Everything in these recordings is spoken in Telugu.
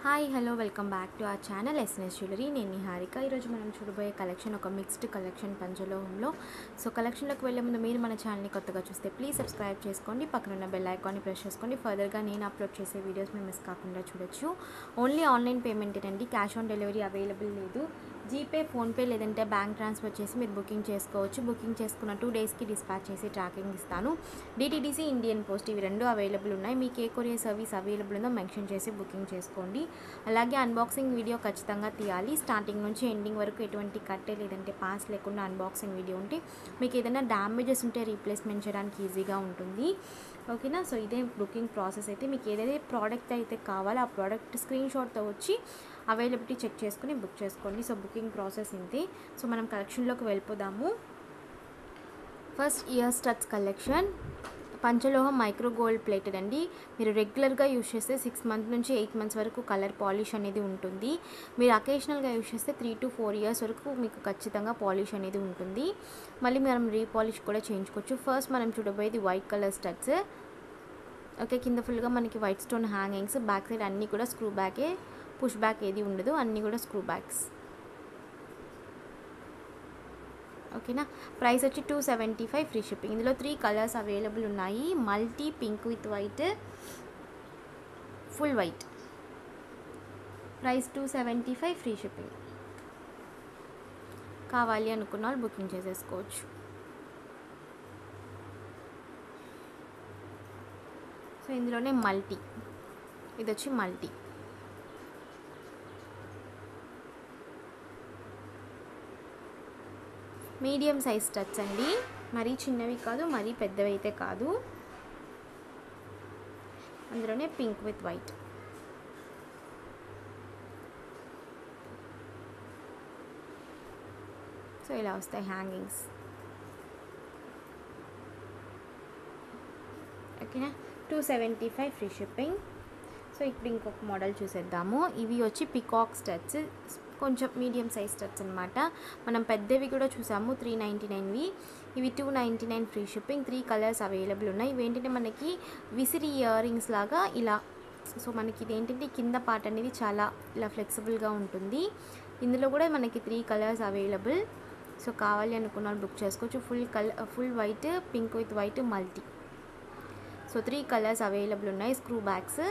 Hi hello welcome back to our channel SNS jewellery. నేను నిహారిక. ఈరోజు మనం చూడబోయే కలెక్షన్ ఒక మిక్స్డ్ కలెక్షన్ పంచలోహంలో. సో కలెక్షన్లోకి వెళ్ళే ముందు మీరు మన ఛానల్ని కొత్తగా చూస్తే ప్లీజ్ సబ్స్క్రైబ్ చేసుకోండి, పక్కనున్న బెల్ ఐకాన్ని ప్రెస్ చేసుకోండి. ఫర్దర్గా నేను అప్లోడ్ చేసే వీడియోస్ మీరు మిస్ కాకుండా చూడొచ్చు. ఓన్లీ ఆన్లైన్ పేమెంటేనండి, క్యాష్ ఆన్ డెలివరీ అవైలబుల్ లేదు. జీపే, ఫోన్పే లేదంటే బ్యాంక్ ట్రాన్స్ఫర్ చేసి మీరు బుకింగ్ చేసుకోవచ్చు. బుకింగ్ చేసుకున్న 2 డేస్కి డిస్పాచ్ చేసి ట్రాకింగ్ ఇస్తాను. డిటీడీసీ, ఇండియన్ పోస్ట్ ఇవి రెండు అవైలబుల్ ఉన్నాయి. మీకు ఏ కొరియర్ సర్వీస్ అవైలబుల్ ఉందో మెన్షన్ చేసి బుకింగ్ చేసుకోండి. అలాగే అన్బాక్సింగ్ వీడియో ఖచ్చితంగా తీయాలి. స్టార్టింగ్ నుంచి ఎండింగ్ వరకు ఎటువంటి కట్టే లేదంటే పాస్ లేకుండా అన్బాక్సింగ్ వీడియో ఉంటే మీకు ఏదైనా డ్యామేజెస్ ఉంటే రీప్లేస్మెంట్ చేయడానికి ఈజీగా ఉంటుంది. ఓకేనా. సో ఇదే బుకింగ్ ప్రాసెస్. అయితే మీకు ఏదైతే ప్రోడక్ట్ అయితే కావాలో ఆ ప్రోడక్ట్ స్క్రీన్ షాట్తో వచ్చి అవైలబిలిటీ చెక్ చేసుకుని బుక్ చేసుకోండి. సో బుకింగ్ ప్రాసెస్ ఇంతే. సో మనం కలెక్షన్లోకి వెళ్ళిపోదాము. First ear studs collection. పంచలోహం మైక్రో గోల్డ్ ప్లేటెడ్ అండి. మీరు రెగ్యులర్గా యూజ్ చేస్తే 6 మంత్స్ నుంచి 8 మంత్స్ వరకు కలర్ పాలిష్ అనేది ఉంటుంది. మీరు అకేషనల్గా యూజ్ చేస్తే 3 to 4 ఇయర్స్ వరకు మీకు ఖచ్చితంగా పాలిష్ అనేది ఉంటుంది. మళ్ళీ మనం రీపాలిష్ కూడా చేయించుకోవచ్చు. ఫస్ట్ మనం చూడబోయేది వైట్ కలర్ స్టడ్స్. ఓకే, కింద ఫుల్గా మనకి white stone hangings, back side అన్నీ కూడా స్క్రూ బ్యాకే, పుష్ బ్యాక్ ఏది ఉండదు, అన్నీ కూడా స్క్రూ బ్యాక్స్. ఓకేనా. ప్రైస్ వచ్చి 275 ఫ్రీ షిప్పింగ్. ఇందులో 3 కలర్స్ అవైలబుల్ ఉన్నాయి. Multi, pink with white, full white. Price 275 free shipping. కావాలి అనుకున్న వాళ్ళు బుకింగ్ చేసేసుకోవచ్చు. సో ఇందులోనే మల్టీ, ఇది వచ్చి మల్టీ. మీడియం సైజ్ స్టడ్స్ అండి, మరీ చిన్నవి కాదు మరీ పెద్దవి అయితే కాదు. అందులోనే పింక్ విత్ వైట్. సో ఇలా వస్తాయి హ్యాంగింగ్స్. ఓకేనా. 275 ఫ్రీ షిప్పింగ్. సో ఇప్పుడు ఇంకొక మోడల్ చూసేద్దాము. ఇవి వచ్చి పికాక్ స్టడ్స్, కొంచెం మీడియం సైజ్ స్టడ్స్ అనమాట. మనం పెద్దవి కూడా చూసాము 399వి. ఇవి 299 ఫ్రీ షిప్పింగ్. 3 కలర్స్ అవైలబుల్ ఉన్నాయి. ఇవి ఏంటంటే మనకి విసిరి ఇయర్ రింగ్స్ లాగా ఇలా. సో మనకి ఇది ఏంటంటే కింద పార్ట్ అనేది చాలా ఇలా ఫ్లెక్సిబుల్గా ఉంటుంది. ఇందులో కూడా మనకి 3 కలర్స్ అవైలబుల్. సో కావాలి అనుకున్న బుక్ చేసుకోవచ్చు. Full white, pink with white, multi. So 3 colours available ఉన్నాయి. Screw backs.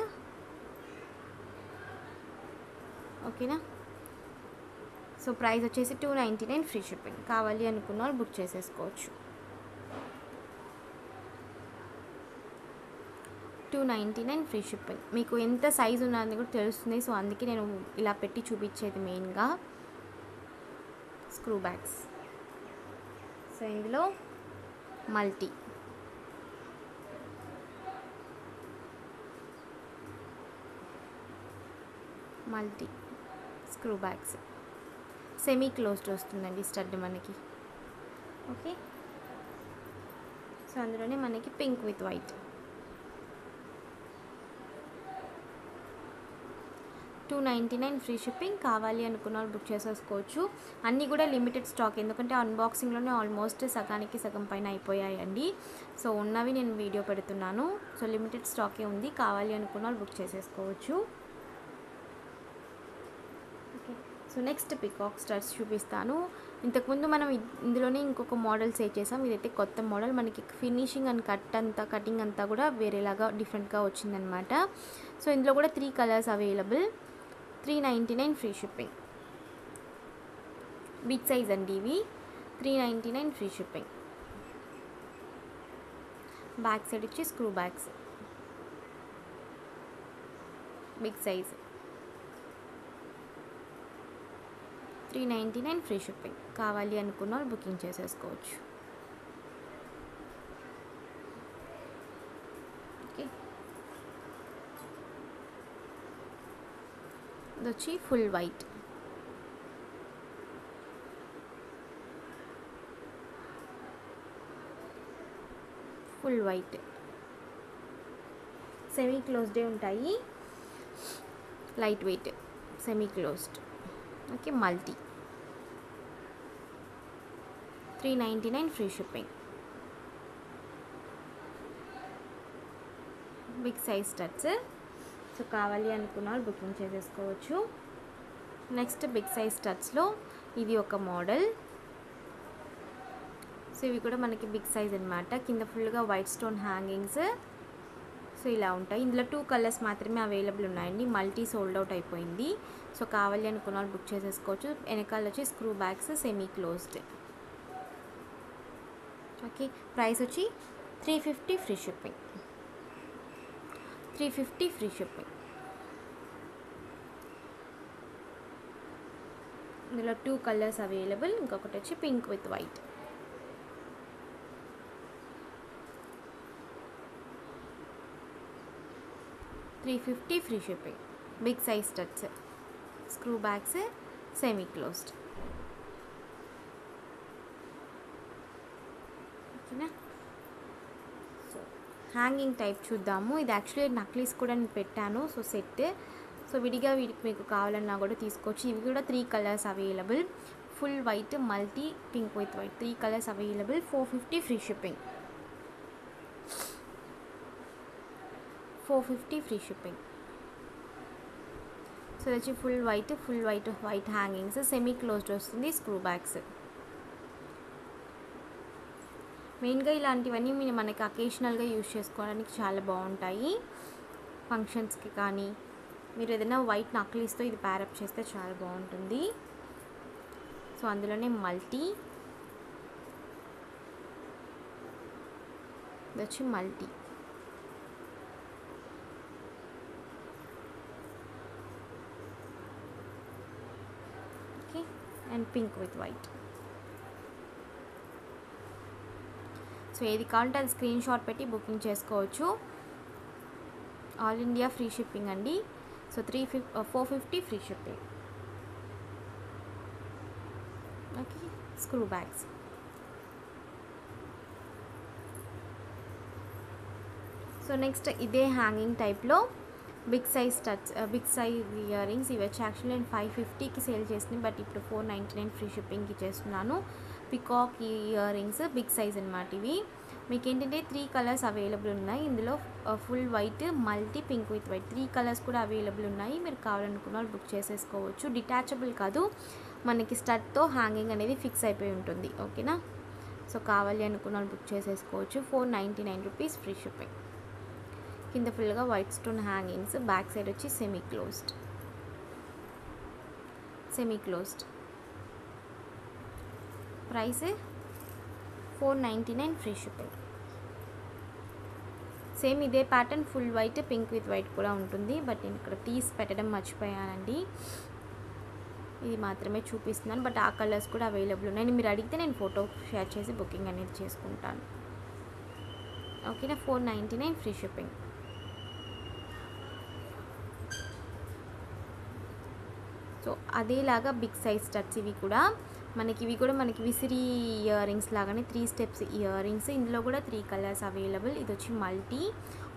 ఓకేనా. సో ప్రైస్ వచ్చేసి 299 ఫ్రీ షిప్పింగ్. కావాలి అనుకున్న వాళ్ళు బుక్ చేసేసుకోవచ్చు. 299 ఫ్రీ షిప్పింగ్. మీకు ఎంత సైజు ఉన్నది కూడా తెలుస్తుంది. సో అందుకే నేను ఇలా పెట్టి చూపించేది మెయిన్గా. Screw backs. సో ఇందులో multi, multi screw bags. Semi closed వస్తుందండి స్టడ్ మనకి. ఓకే. సో అందులోనే మనకి pink with white. 299 free shipping. కావాలి అనుకున్న వాళ్ళు బుక్ చేసేసుకోవచ్చు. అన్నీ కూడా లిమిటెడ్ స్టాక్, ఎందుకంటే అన్బాక్సింగ్లోనే ఆల్మోస్ట్ సగానికి సగం పైన అయిపోయాయండి. సో ఉన్నవి నేను వీడియో పెడుతున్నాను. సో లిమిటెడ్ స్టాకే ఉంది. కావాలి అనుకున్న వాళ్ళు బుక్ చేసేసుకోవచ్చు. సో నెక్స్ట్ పికాక్ స్టడ్స్ చూపిస్తాను. ఇంతకుముందు మనం ఇందులోనే ఇంకొక మోడల్ సేవ్ చేసాం. ఇదైతే కొత్త మోడల్. మనకి ఫినిషింగ్ అండ్ కటింగ్ అంతా కూడా వేరేలాగా డిఫరెంట్గా వచ్చిందనమాట. సో ఇందులో కూడా 3 colours available. 399 free shipping. Big size అండి ఇవి. 399 ఫ్రీ షిప్పింగ్. బ్యాక్ సైడ్ వచ్చి screw backs. Big size. 399 free shipping. కావాలి అనుకున్న వాళ్ళు బుకింగ్ చేసేసుకోవచ్చు. ఓకే. ఇది వచ్చి full white. Full white. Semi క్లోజ్డే ఉంటాయి. Light weight, semi closed. Okay. Multi. 399 free shipping. Big size studs. So కావాలి అనుకున్న వాళ్ళు బుకింగ్ చేసేసుకోవచ్చు. నెక్స్ట్ బిగ్ సైజ్ స్టడ్స్లో ఇది ఒక మోడల్. సో ఇవి కూడా మనకి బిగ్ సైజ్ అనమాట. కింద ఫుల్గా వైట్ స్టోన్ హ్యాంగింగ్స్. సో ఇలా ఉంటాయి. ఇందులో 2 కలర్స్ మాత్రమే అవైలబుల్ ఉన్నాయండి. మల్టీ సోల్డ్ అవుట్ అయిపోయింది. సో కావాలి అనుకున్న వాళ్ళు బుక్ చేసేసుకోవచ్చు. వెనకాల వచ్చి screw bags semi closed. Okay, price వచ్చి 350 ఫ్రీ షిప్పింగ్. 350 free shipping. ఇందులో 2 కలర్స్ అవైలబుల్. ఇంకొకటి వచ్చి pink with white. $350 free shipping. Big size studs, screw bags semi closed. ఓకేనా. సో హ్యాంగింగ్ టైప్ చూద్దాము. ఇది యాక్చువల్లీ నక్లీస్ కూడా నేను పెట్టాను. So set. సో విడిగా వీటికి మీకు కావాలన్నా కూడా తీసుకోవచ్చు. ఇవి కూడా 3 colours available. Full white, multi, pink with white 3 colours available. $450 free shipping. 450 free shipping. So ఇది వచ్చి full white hangings, semi closed వస్తుంది. Screw backs. మెయిన్గా ఇలాంటివన్నీ మనకి అకేషనల్గా యూజ్ చేసుకోవడానికి చాలా బాగుంటాయి. ఫంక్షన్స్కి కానీ మీరు ఏదైనా వైట్ నక్లీస్తో ఇది ప్యారప్ చేస్తే చాలా బాగుంటుంది. సో అందులోనే మల్టీ, ఇది వచ్చి multi. Okay, and pink with white. So ఏది కావాలంటే అది స్క్రీన్ షాట్ పెట్టి బుకింగ్ చేసుకోవచ్చు. ఆల్ ఇండియా ఫ్రీ షిప్పింగ్ అండి. So 450 free shipping. Okay, screw backs. So next ఇదే హ్యాంగింగ్ టైప్లో big size studs, big size earrings. ఇవి వచ్చి యాక్చువల్లీ నేను 550కి సేల్ చేసినాయి, బట్ ఇప్పుడు 499 ఫ్రీ షిప్పింగ్కి చేస్తున్నాను. Peacock earrings big size అనమాట. ఇవి మీకు ఏంటంటే 3 కలర్స్ అవైలబుల్ ఉన్నాయి. ఇందులో full white, multi, pink with white 3 colours కూడా అవైలబుల్ ఉన్నాయి. మీరు కావాలనుకున్న వాళ్ళు బుక్ చేసేసుకోవచ్చు. డిటాచబుల్ కాదు, మనకి స్టడ్తో హ్యాంగింగ్ అనేది ఫిక్స్ అయిపోయి ఉంటుంది. ఓకేనా. సో కావాలి అనుకున్న వాళ్ళు బుక్ చేసేసుకోవచ్చు. $499 ఫ్రీ షిప్పింగ్. కింద ఫుల్గా white stone hangings, back side వచ్చి semi closed. Price $499 free shipping. Same ఇదే pattern full white, pink with white కూడా ఉంటుంది. బట్ నేను ఇక్కడ తీసి పెట్టడం మర్చిపోయానండి. ఇది మాత్రమే చూపిస్తున్నాను, బట్ ఆ కలర్స్ కూడా అవైలబుల్ ఉన్నాయి. మీరు అడిగితే నేను ఫోటో షేర్ చేసి బుకింగ్ అనేది చేసుకుంటాను. ఓకేనా. $499 ఫ్రీ షిప్పింగ్. సో అదేలాగా బిగ్ సైజ్ స్టడ్స్ ఇవి కూడా మనకి విసిరి ఇయర్ రింగ్స్ లాగానే 3 స్టెప్స్ ఇయర్ రింగ్స్. ఇందులో కూడా 3 కలర్స్ అవైలబుల్. ఇది వచ్చి multi,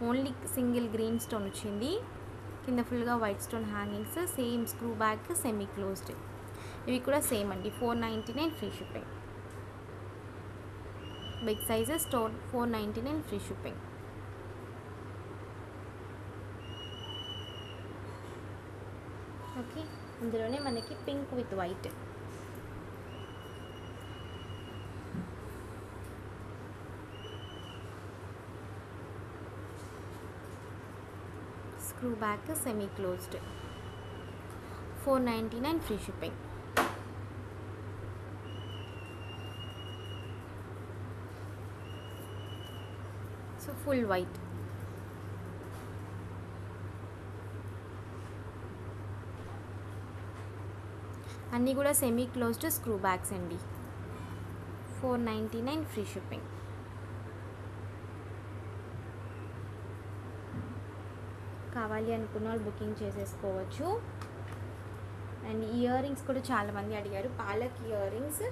only single green stone వచ్చింది. కింద ఫుల్గా white stone hangings, same screw bag semi closed. ఇవి కూడా సేమ్ అండి. $499 free shipping. Big sizes stone $499 free shipping. Okay, ఇందులోనే మనకి pink with white. Screw back semi closed. $499 free shipping. So full white. అన్నీ కూడా సెమీ క్లోజ్డ్ స్క్రూ బ్యాగ్స్ అండి. $499 ఫ్రీ షిప్పింగ్. కావాలి అనుకున్న వాళ్ళు బుకింగ్ చేసేసుకోవచ్చు. అండ్ ఇయర్ రింగ్స్ కూడా చాలామంది అడిగారు. Palak ear rings,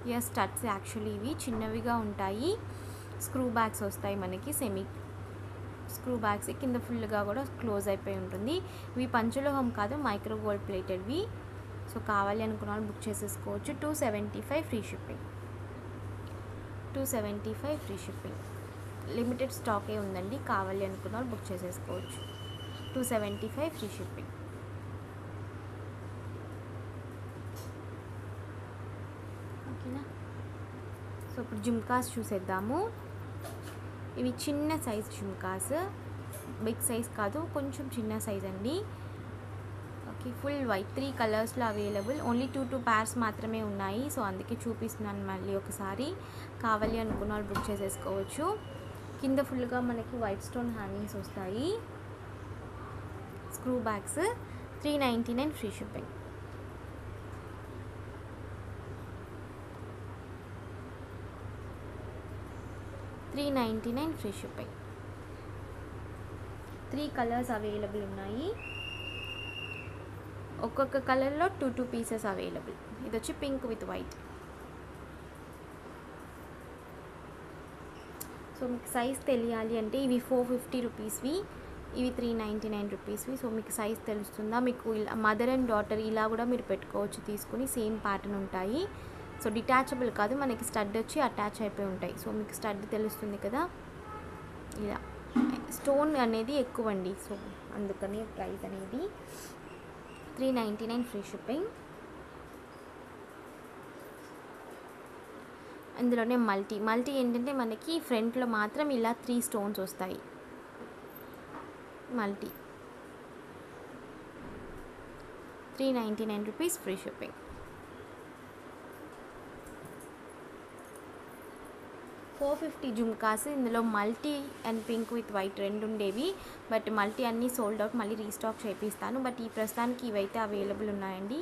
year studs. Actually ఇవి చిన్నవిగా ఉంటాయి. స్క్రూ బ్యాగ్స్ వస్తాయి మనకి, సెమీ స్క్రూ బ్యాగ్స్. కింద ఫుల్గా కూడా క్లోజ్ అయిపోయి ఉంటుంది. ఇవి పంచలోహం కాదు, మైక్రో గోల్డ్ ప్లేటెడ్వి. సో కావాలి అనుకున్న వాళ్ళు బుక్ చేసేసుకోవచ్చు. $275 free shipping. $275 free shipping. Limited స్టాకే ఉందండి, కావాలి అనుకున్న వాళ్ళు బుక్ చేసేసుకోవచ్చు. 275 ఫ్రీ షిప్పింగ్. ఓకేనా. సో ఇప్పుడు జుమ్కాస్ చూసేద్దాము. ఇవి చిన్న సైజ్ జుమ్కాస్, బిగ్ సైజ్ కాదు, కొంచెం చిన్న సైజ్ అండి. ఓకే, ఫుల్ వైట్ 3 కలర్స్లో అవైలబుల్. ఓన్లీ 2 pairs మాత్రమే ఉన్నాయి. సో అందుకే చూపిస్తున్నాను మళ్ళీ ఒకసారి. కావాలి అనుకున్న వాళ్ళు బుక్ చేసేసుకోవచ్చు. కింద ఫుల్గా మనకి వైట్ స్టోన్ హ్యాంగింగ్స్ వస్తాయి. Screw bags 399 free shipping. $399 free shipping. 3 colours available ఉన్నాయి. ఒక్కొక్క కలర్లో 2 పీసెస్ అవైలబుల్. ఇది వచ్చి పింక్ విత్ వైట్. సో మీకు సైజ్ తెలియాలి అంటే ఇవి 450 రూపీస్వి, ఇవి 399 రూపీస్వి. సో మీకు సైజ్ తెలుస్తుందా? మీకు ఇలా మదర్ అండ్ డాటర్ ఇలా కూడా మీరు పెట్టుకోవచ్చు తీసుకుని, సేమ్ ప్యాటర్న్ ఉంటాయి. సో డిటాచబుల్ కాదు, మనకి స్టడ్ వచ్చి అటాచ్ అయిపోయి ఉంటాయి. సో మీకు స్టడ్ తెలుస్తుంది కదా, ఇలా స్టోన్ అనేది ఎక్కువ అండి. సో అందుకని ప్రైస్ అనేది 399 ఫ్రీ షిప్పింగ్. అందులోనే మల్టీ ఏంటంటే మనకి ఫ్రంట్లో మాత్రం ఇలా 3 స్టోన్స్ వస్తాయి. Multi 399 rupees free shipping. 450 jhumkas. ఇందులో multi and pink with white 2 ఉండేవి, బట్ మల్టీ అన్నీ సోల్డ్ అవుట్. మళ్ళీ రీస్టాక్ చేపిస్తాను. బట్ ఈ ప్రస్తుతానికి ఇవైతే అవైలబుల్ ఉన్నాయండి.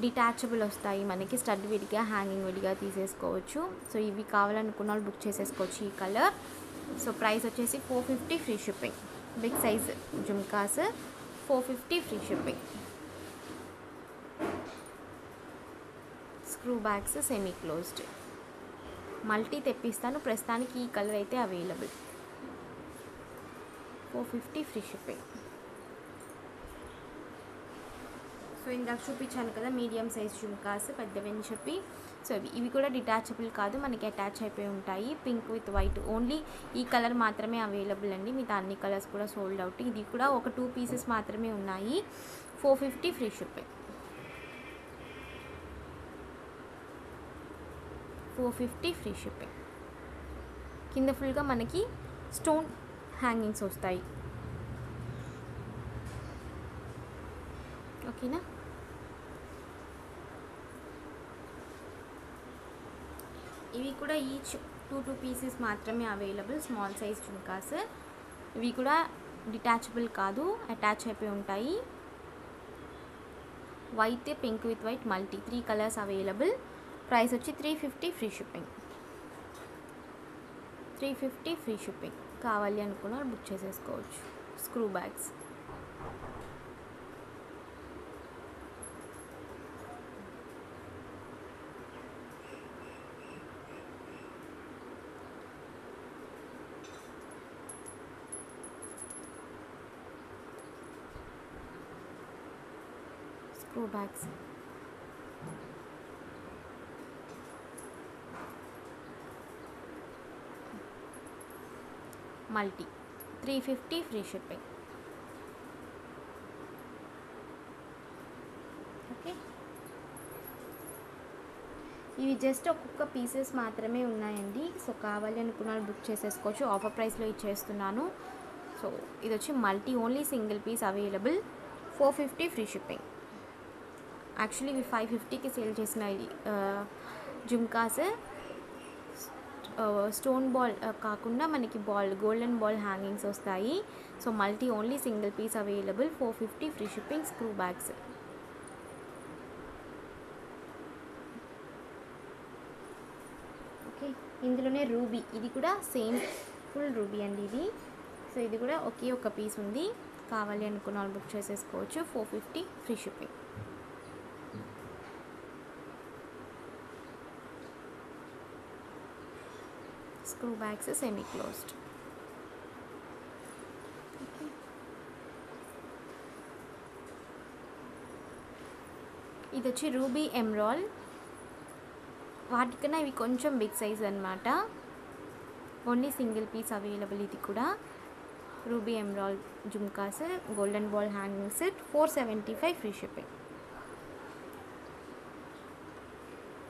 డిటాచబుల్ వస్తాయి మనకి, స్టడ్ విడిగా హ్యాంగింగ్ విడిగా తీసేసుకోవచ్చు. సో ఇవి కావాలనుకున్న వాళ్ళు బుక్ చేసేసుకోవచ్చు ఈ కలర్. సో ప్రైస్ వచ్చేసి 450 free shipping. Big size jhumkas 450 free shipping. Screw bags semi closed. Multi తెప్పిస్తాను, ప్రస్తుతానికి ఈ కలర్ అయితే అవైలబుల్. 450 free shipping. సో ఇందాక చూపించాను కదా మీడియం సైజ్ జుమ్కాస్ పెద్దవి అని చెప్పి. సో ఇవి కూడా డిటాచబుల్ కాదు, మనకి అటాచ్ అయిపోయి ఉంటాయి. పింక్ విత్ వైట్, ఓన్లీ ఈ కలర్ మాత్రమే అవైలబుల్ అండి, మిగతా అన్ని కలర్స్ కూడా సోల్డ్ అవుట్. ఇది కూడా ఒక 2 పీసెస్ మాత్రమే ఉన్నాయి. 450 ఫ్రీ షిప్పింగ్. 450 free shipping. కింద ఫుల్గా మనకి స్టోన్ హ్యాంగింగ్స్ వస్తాయి. ఓకేనా. ఇవి కూడా ఈచ్ 2 పీసెస్ మాత్రమే అవైలబుల్. Small size jhumkas. ఇవి కూడా డిటాచబుల్ కాదు, అటాచ్ అయిపోయి ఉంటాయి. White, pink with white, multi 3 colours available. Price వచ్చి 350 ఫ్రీ షిప్పింగ్. 350 free shipping. కావాలి అనుకున్న బుక్ చేసేసుకోవచ్చు. Screw bags. Screw bags. Multi 350 free shipping. Okay, ఇవి జస్ట్ ఒక్కొక్క పీసెస్ మాత్రమే ఉన్నాయండి. సో కావాలి అనుకున్న బుక్ చేసేసుకోవచ్చు. ఆఫర్ ప్రైస్లో ఇచ్చేస్తున్నాను. సో ఇది వచ్చి multi, only single piece available. 450 free shipping. Actually ఇవి 550కి సేల్ చేసిన జుమ్కాస్. స్టోన్ బాల్ కాకుండా మనకి గోల్డెన్ బాల్ హ్యాంగింగ్స్ వస్తాయి. So multi, only single piece available. 450 free shipping. Screw bags. Okay, ఇందులోనే రూబీ. ఇది కూడా సేమ్ ఫుల్ రూబీ అండి ఇది. సో ఇది కూడా ఒకే ఒక పీస్ ఉంది. కావాలి అనుకున్న వాళ్ళు బుక్ చేసేసుకోవచ్చు. 450 free shipping. Screw bags semi closed. ఇది వచ్చి రూబీ ఎమరాల్డ్. వాటికన్నా ఇవి కొంచెం బిగ్ సైజ్ అన్నమాట. Only single piece available. ఇది కూడా ruby emerald jhumkas, golden ball hanging set, 475 free shipping.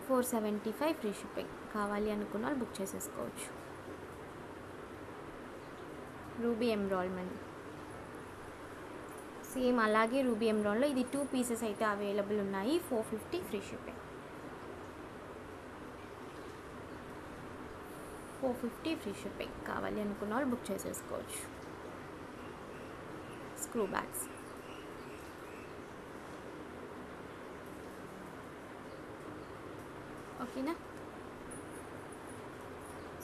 475 free shipping. కావాలి అనుకున్న వాళ్ళు బుక్ చేసేసుకోవచ్చు. రూబీ ఎమరాల్డ్ మనీ సేమ్ అలాగే రూబీ ఎమరాల్డ్లో ఇది 2 పీసెస్ అయితే అవైలబుల్ ఉన్నాయి. 450 ఫ్రీ షిప్పింగ్. 450 free shipping. కావాలి అనుకున్న వాళ్ళు బుక్ చేసేసుకోవచ్చు. స్క్రూ బ్యాగ్స్ ఓకేనా.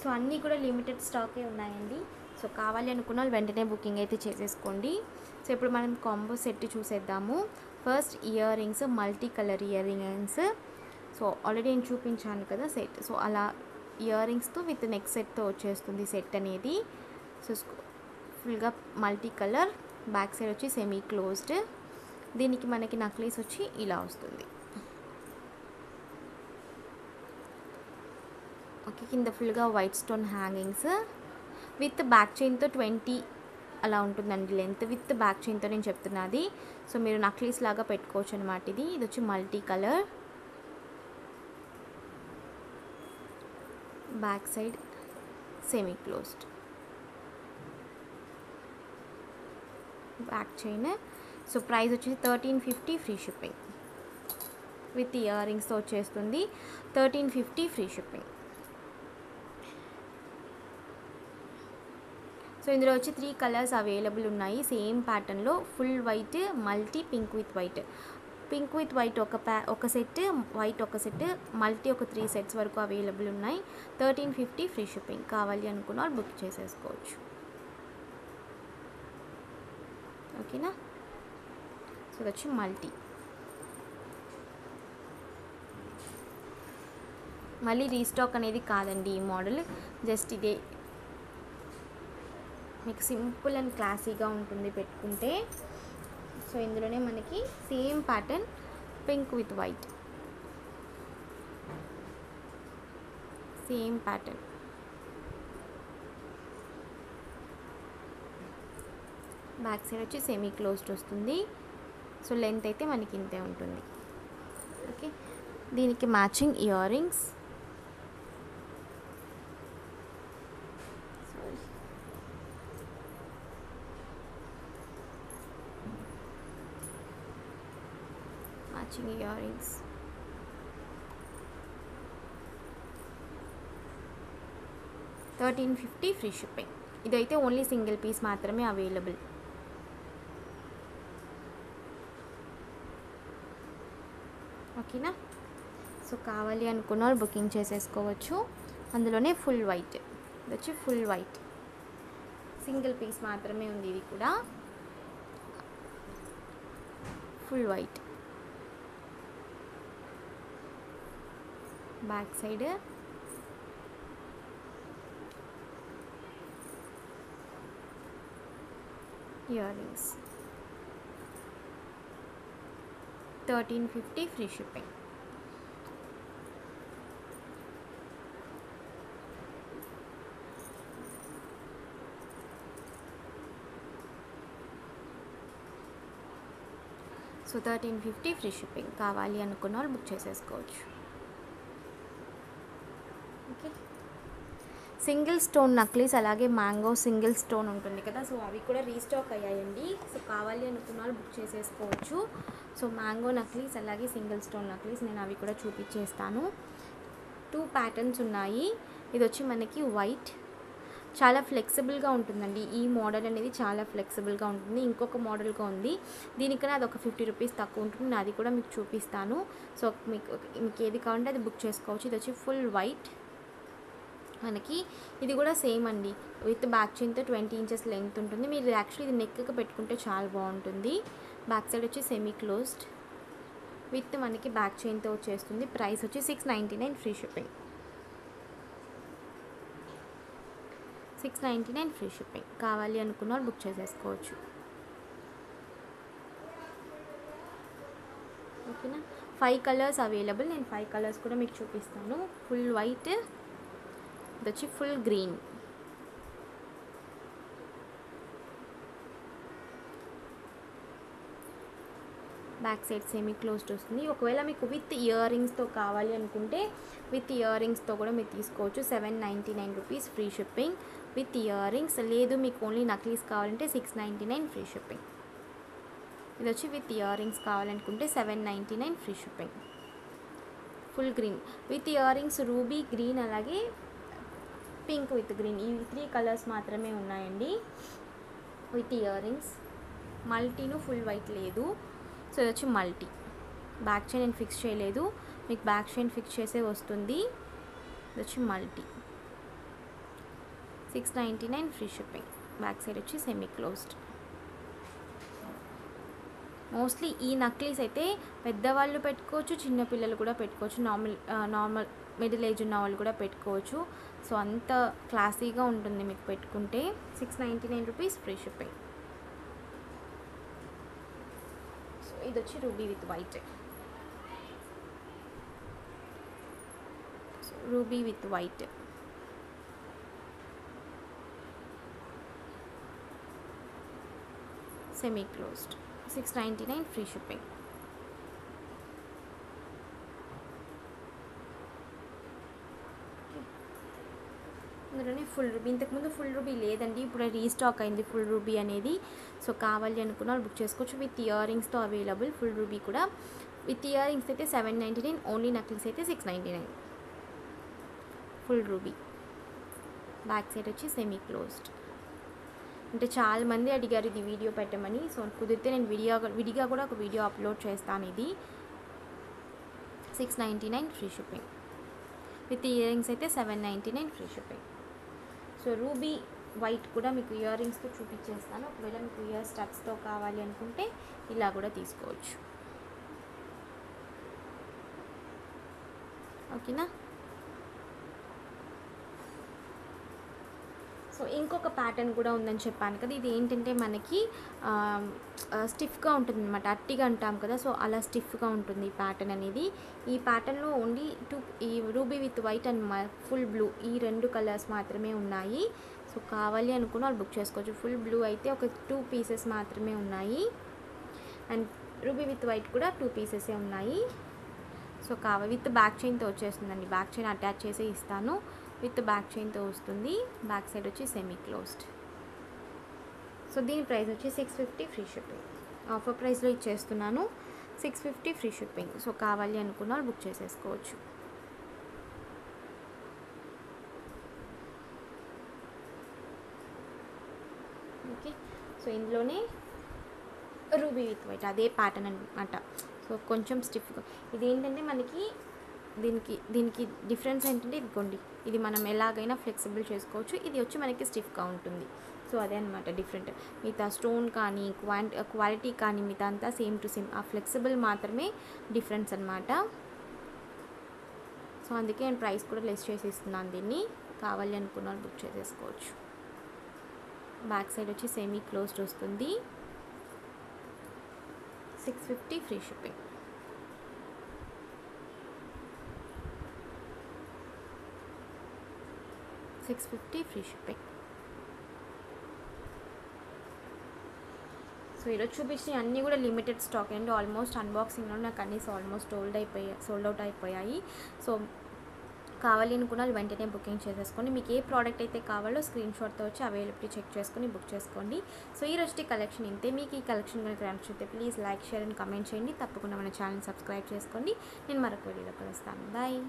సో అన్నీ కూడా లిమిటెడ్ స్టాకే ఉన్నాయండి. సో కావాలి అనుకున్న వాళ్ళు వెంటనే బుకింగ్ అయితే చేసేసుకోండి. సో ఇప్పుడు మనం కాంబో సెట్ చూసేద్దాము. First ear rings, multi colour ear rings. So already నేను చూపించాను కదా సెట్. సో అలా ఇయర్ రింగ్స్తో విత్ నెక్ సెట్తో వచ్చేస్తుంది సెట్ అనేది. సో ఫుల్గా మల్టీ కలర్, బ్యాక్ సైడ్ వచ్చి సెమీ క్లోజ్డ్. దీనికి మనకి నక్లీస్ వచ్చి ఇలా వస్తుంది. ఓకే, కింద ఫుల్గా white stone hangings with back చైన్తో 20 అలా ఉంటుందండి లెంత్. విత్ బ్యాక్ చైన్తో నేను చెప్తున్నది. సో మీరు నక్లీస్ లాగా పెట్టుకోవచ్చు అనమాట. ఇది వచ్చి multi colour, back side semi closed, back chain. So price వచ్చేసి 1350 ఫ్రీ షిప్పింగ్. విత్ ఇయర్ రింగ్స్తో వచ్చేస్తుంది 1350 ఫ్రీ షిప్పింగ్. సో ఇందులో వచ్చి 3 కలర్స్ అవైలబుల్ ఉన్నాయి. సేమ్ ప్యాటర్న్లో full white, multi pink with white. Pink with white ఒక సెట్, వైట్ ఒక సెట్, మల్టీ ఒక 3 సెట్స్ వరకు అవైలబుల్ ఉన్నాయి. 1350 ఫ్రీ షిప్పింగ్. కావాలి అనుకున్న వాళ్ళు బుక్ చేసేసుకోవచ్చు. ఓకేనా. సో ఇది వచ్చి మల్టీ. మళ్ళీ రీస్టాక్ అనేది కాదండి ఈ మోడల్. జస్ట్ ఇదే మీకు సింపుల్ అండ్ క్లాసీగా ఉంటుంది పెట్టుకుంటే. సో ఇందులోనే మనకి same pattern pink with white, same pattern. Back side వచ్చి సెమీ క్లోజ్డ్ వస్తుంది. సో లెంత్ అయితే మనకి ఇంతే ఉంటుంది. ఓకే, దీనికి matching ear rings. Matching ear rings. $1350 free shipping. ఇదైతే ఓన్లీ సింగిల్ పీస్ మాత్రమే అవైలబుల్. ఓకేనా. సో కావాలి అనుకున్న వాళ్ళు బుకింగ్ చేసేసుకోవచ్చు. అందులోనే ఫుల్ వైట్, ఇది వచ్చి ఫుల్ వైట్ సింగిల్ పీస్ మాత్రమే ఉంది. ఇది కూడా full white, back side ear rings. 1350 free shipping. So 1350 free shipping. కావాలి అనుకున్న వాళ్ళు బుక్ చేసేసుకోవచ్చు. ఓకే, సింగిల్ స్టోన్ నక్లీస్, అలాగే మ్యాంగో సింగిల్ స్టోన్ ఉంటుంది కదా. సో అవి కూడా రీస్టాక్ అయ్యాయండి. సో కావాలి అనుకున్న వాళ్ళు బుక్ చేసేసుకోవచ్చు. సో మ్యాంగో నక్లీస్ అలాగే సింగిల్ స్టోన్ నక్లీస్ నేను అవి కూడా చూపించేస్తాను. 2 ప్యాటర్న్స్ ఉన్నాయి. ఇది వచ్చి మనకి వైట్, చాలా ఫ్లెక్సిబుల్గా ఉంటుందండి. ఈ మోడల్ అనేది చాలా ఫ్లెక్సిబుల్గా ఉంటుంది. ఇంకొక మోడల్గా ఉంది, దీనికన్నా అది ఒక 50 రూపీస్ తక్కువ ఉంటుంది. నేను అది కూడా మీకు చూపిస్తాను. సో మీకు ఏది కావాలంటే అది బుక్ చేసుకోవచ్చు. ఇది వచ్చి ఫుల్ వైట్ మనకి. ఇది కూడా సేమ్ అండి, విత్ బ్యాక్ చైన్తో 20 ఇంచెస్ లెంత్ ఉంటుంది. మీరు యాక్చువల్లీ ఇది నెక్కి పెట్టుకుంటే చాలా బాగుంటుంది. బ్యాక్ సైడ్ వచ్చి సెమీ క్లోజ్డ్ విత్ మనకి బ్యాక్ చైన్తో వచ్చేస్తుంది. ప్రైస్ వచ్చి 699 ఫ్రీ షిప్పింగ్. 699 free shipping. కావాలి అనుకున్న వాళ్ళు బుక్ చేసేసుకోవచ్చు. ఓకేనా. 5 కలర్స్ అవైలబుల్. నేను 5 కలర్స్ కూడా మీకు చూపిస్తాను. ఫుల్ వైట్, ఇది వచ్చి full green, back side semi closed వస్తుంది. ఒకవేళ మీకు విత్ ఇయర్ రింగ్స్తో కావాలి అనుకుంటే విత్ ఇయర్ రింగ్స్తో కూడా మీరు తీసుకోవచ్చు. 799 rupees free shipping with ear rings. లేదు మీకు ఓన్లీ నక్లీస్ కావాలంటే 699 ఫ్రీ షిప్పింగ్. ఇది వచ్చి విత్ ఇయర్ రింగ్స్ కావాలనుకుంటే 799 free shipping. Full green with ear rings, ruby green అలాగే పింక్ విత్ గ్రీన్, ఈ 3 కలర్స్ మాత్రమే ఉన్నాయండి విత్ ఇయర్ రింగ్స్. మల్టీను ఫుల్ వైట్ లేదు. సో ఇది వచ్చి మల్టీ. బ్యాక్ చైన్ నేను ఫిక్స్ చేయలేదు, మీకు బ్యాక్ చైన్ ఫిక్స్ చేసే వస్తుంది. ఇది వచ్చి multi 699 free shipping. Back side వచ్చి సెమీ క్లోజ్డ్. మోస్ట్లీ ఈ నక్లీస్ అయితే పెద్దవాళ్ళు పెట్టుకోవచ్చు, చిన్నపిల్లలు కూడా పెట్టుకోవచ్చు, నార్మల్ మిడిల్ ఏజ్ ఉన్న వాళ్ళు కూడా పెట్టుకోవచ్చు. సో అంత క్లాసీగా ఉంటుంది మీకు పెట్టుకుంటే. 699 రూపీస్ ఫ్రీ షిప్పింగ్. సో ఇది వచ్చి ruby with white. So ruby with white, semi closed, 699 free shipping. అందులోనే ఫుల్ రూబీ, ఇంతకుముందు ఫుల్ రూబీ లేదండి, ఇప్పుడు రీస్టాక్ అయింది ఫుల్ రూబీ అనేది. సో కావాలి అనుకున్న వాళ్ళు బుక్ చేసుకోవచ్చు. విత్ ఇయర్ రింగ్స్తో అవైలబుల్ ఫుల్ రూబీ కూడా. విత్ ఇయర్ రింగ్స్ అయితే 799, ఓన్లీ నక్లీస్ అయితే 699 ఫుల్ రూబీ. బ్యాక్ సైడ్ వచ్చి సెమీ క్లోజ్డ్. అంటే చాలామంది అడిగారు ఇది వీడియో పెట్టమని. సో కుదిరితే నేను విడిగా కూడా ఒక వీడియో అప్లోడ్ చేస్తాను. ఇది 699 free shipping. With ear rings అయితే 799 free shipping. So ruby white కూడా మీకు ఇయర్ రింగ్స్తో చూపించేస్తాను. ఒకవేళ మీకు ఇయర్ స్టడ్స్తో కావాలి అనుకుంటే ఇలా కూడా తీసుకోవచ్చు. ఓకేనా. సో ఇంకొక ప్యాటర్న్ కూడా ఉందని చెప్పాను కదా, ఇది ఏంటంటే మనకి స్టిఫ్గా ఉంటుంది అనమాట, అట్టిగా అంటాం కదా. సో అలా స్టిఫ్గా ఉంటుంది ఈ ప్యాటర్న్ అనేది. ఈ ప్యాటర్న్లో ఓన్లీ ఈ ruby with white and full blue, ఈ 2 కలర్స్ మాత్రమే ఉన్నాయి. సో కావాలి అనుకున్న వాళ్ళు బుక్ చేసుకోవచ్చు. ఫుల్ బ్లూ అయితే ఒక 2 పీసెస్ మాత్రమే ఉన్నాయి, అండ్ రూబీ విత్ వైట్ కూడా 2 పీసెసే ఉన్నాయి. సో విత్ బ్యాక్ చైన్తో వచ్చేస్తుందండి, బ్యాక్ చైన్ అటాచ్ చేసి ఇస్తాను. విత్ బ్యాక్ చైన్తో వస్తుంది. బ్యాక్ సైడ్ వచ్చి సెమీ క్లోజ్డ్. సో దీని ప్రైస్ వచ్చి 650 ఫ్రీ షిప్పింగ్. ఆఫర్ ప్రైస్లో ఇచ్చేస్తున్నాను, 650 ఫ్రీ షిప్పింగ్. సో కావాలి అనుకున్న వాళ్ళు బుక్ చేసేసుకోవచ్చు. ఓకే. సో ఇందులోనే రూబీ విత్ వైట్ అదే ప్యాటర్న్ అనమాట. సో కొంచెం స్టిఫ్గా, ఇది ఏంటంటే మనకి దీనికి డిఫరెన్స్ ఏంటంటే ఇదిగోండి, ఇది మనం ఎలాగైనా ఫ్లెక్సిబుల్ చేసుకోవచ్చు. ఇది వచ్చి మనకి స్టిఫ్గా ఉంటుంది. సో అదే అనమాట డిఫరెంట్. మిగతా స్టోన్ కానీ క్వాలిటీ కానీ మిగతా అంతా సేమ్ టు సేమ్, ఆ ఫ్లెక్సిబుల్ మాత్రమే డిఫరెన్స్ అనమాట. సో అందుకే నేను ప్రైస్ కూడా లెస్ చేసి ఇస్తున్నాను దీన్ని. కావాలి అనుకున్న వాళ్ళు బుక్ చేసేసుకోవచ్చు. బ్యాక్ సైడ్ వచ్చి సెమీ క్లోజ్డ్ వస్తుంది. 650 free shipping. $650 free shipping. So ఈరోజు చూపించిన అన్నీ కూడా లిమిటెడ్ స్టాక్ అండి. ఆల్మోస్ట్ అన్బాక్సింగ్లో నాకు అన్నీ ఆల్మోస్ట్ సోల్డ్ అవుట్ అయిపోయాయి. సో కావాలి అనుకున్న వాళ్ళు వెంటనే బుకింగ్ చేసేసుకోండి. మీకు ఏ ప్రోడక్ట్ అయితే కావాలో స్క్రీన్ షాట్తో వచ్చి అవైలబిలిటీ చెక్ చేసుకొని బుక్ చేసుకోండి. సో ఈ రోజుకి కలెక్షన్ ఇంతే. మీకు ఈ కలెక్షన్ కనుక నచ్చితే please like, share and comment చేయండి. తప్పకుండా మన ఛానల్ సబ్స్క్రైబ్ చేసుకోండి. నేను మరొక వీడియోలో కలుస్తాను. బాయ్.